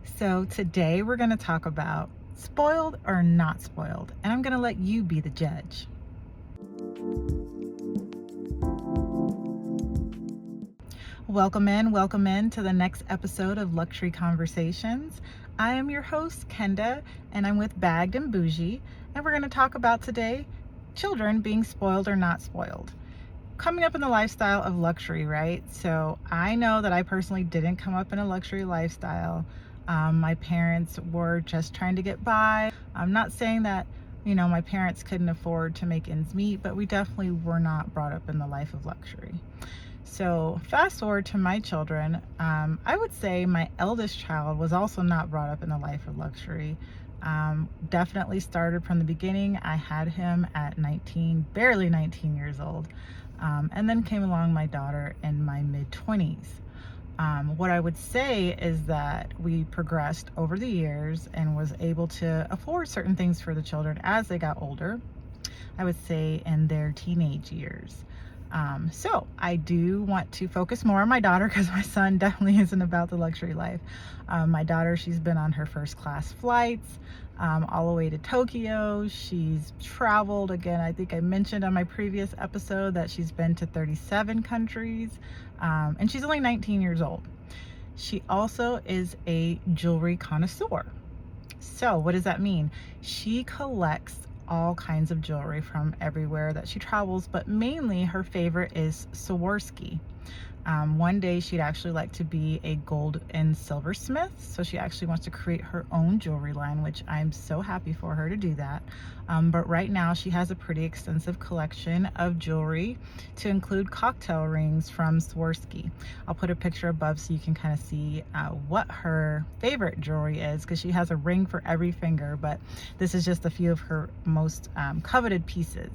So today we're going to talk about spoiled or not spoiled, and I'm going to let you be the judge. Welcome in to the next episode of Luxury Conversations. I am your host, Kenda, and I'm with Bagged and Bougie, and we're going to talk about today children being spoiled or not spoiled. Coming up in the lifestyle of luxury, right? So I know that I personally didn't come up in a luxury lifestyle. My parents were just trying to get by. I'm not saying that, my parents couldn't afford to make ends meet, but we definitely were not brought up in the life of luxury. So fast forward to my children, I would say my eldest child was also not brought up in the life of luxury. Definitely started from the beginning. I had him at 19, barely 19 years old. And then came along my daughter in my mid-20s. What I would say is that we progressed over the years and was able to afford certain things for the children as they got older, I would say in their teenage years. So I do want to focus more on my daughter because my son definitely isn't about the luxury life. My daughter, she's been on her first class flights all the way to Tokyo. She's traveled, again, I think I mentioned on my previous episode that she's been to 37 countries, and she's only 19 years old. She also is a jewelry connoisseur. So what does that mean? She collects all kinds of jewelry from everywhere that she travels, but mainly her favorite is Swarovski. One day she'd actually like to be a gold and silversmith, so she actually wants to create her own jewelry line, which I'm so happy for her to do that. But right now she has a pretty extensive collection of jewelry, to include cocktail rings from Swarovski. I'll put a picture above so you can kind of see what her favorite jewelry is, because she has a ring for every finger, but this is just a few of her most coveted pieces.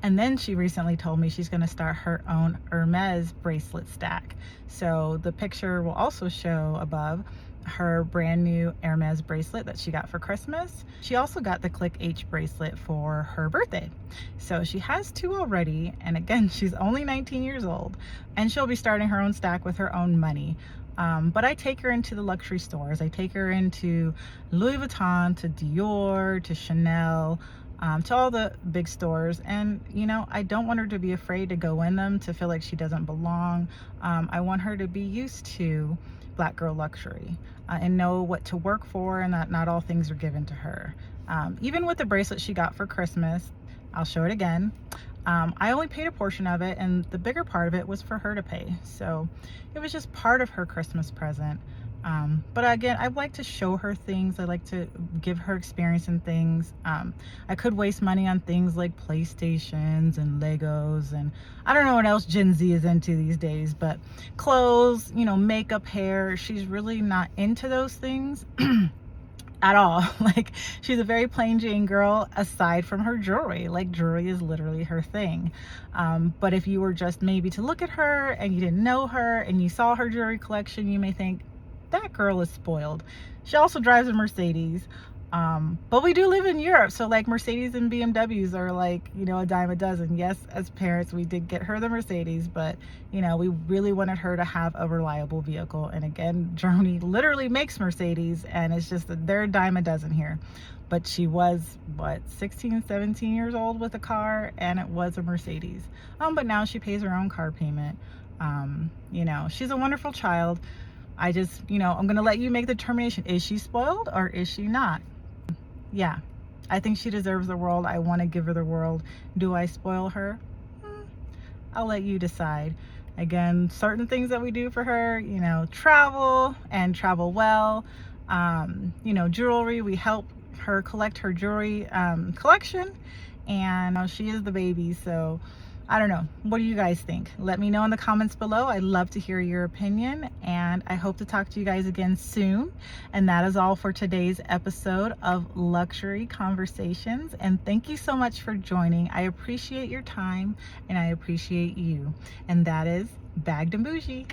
And then she recently told me she's going to start her own Hermes bracelet stack. So the picture will also show above her brand new Hermes bracelet that she got for Christmas. She also got the Click H bracelet for her birthday. So she has two already. And again, she's only 19 years old, and she'll be starting her own stack with her own money. But I take her into the luxury stores. I take her into Louis Vuitton, to Dior, to Chanel, to all the big stores. And I don't want her to be afraid to go in them, to feel like she doesn't belong. I want her to be used to black girl luxury, and know what to work for, and that not all things are given to her. Even with the bracelet she got for Christmas, I'll show it again. I only paid a portion of it, and the bigger part of it was for her to pay. So it was just part of her Christmas present. But again, I like to show her things. I like to give her experience in things. I could waste money on things like PlayStations and Legos, and I don't know what else Gen Z is into these days, but clothes, makeup, hair, she's really not into those things at all. Like, she's a very plain Jane girl aside from her jewelry. Like, jewelry is literally her thing. But if you were just maybe to look at her and you didn't know her and you saw her jewelry collection, you may think, that girl is spoiled. She also drives a Mercedes. But we do live in Europe, so like Mercedes and BMWs are like, a dime a dozen. Yes, as parents, we did get her the Mercedes, but we really wanted her to have a reliable vehicle. And again, Germany literally makes Mercedes, and it's just that they're a dime a dozen here. But she was, 16, 17 years old with a car, and it was a Mercedes. But now she pays her own car payment. She's a wonderful child. I just, I'm going to let you make the determination. Is she spoiled or is she not? Yeah, I think she deserves the world. I want to give her the world. Do I spoil her? I'll let you decide. Again, certain things that we do for her, travel and travel well. Jewelry, we help her collect her jewelry collection. And she is the baby, so I don't know. What do you guys think? Let me know in the comments below. I'd love to hear your opinion, and I hope to talk to you guys again soon. And that is all for today's episode of Luxury Conversations. And thank you so much for joining. I appreciate your time, and I appreciate you. And that is Bagged and Bougie.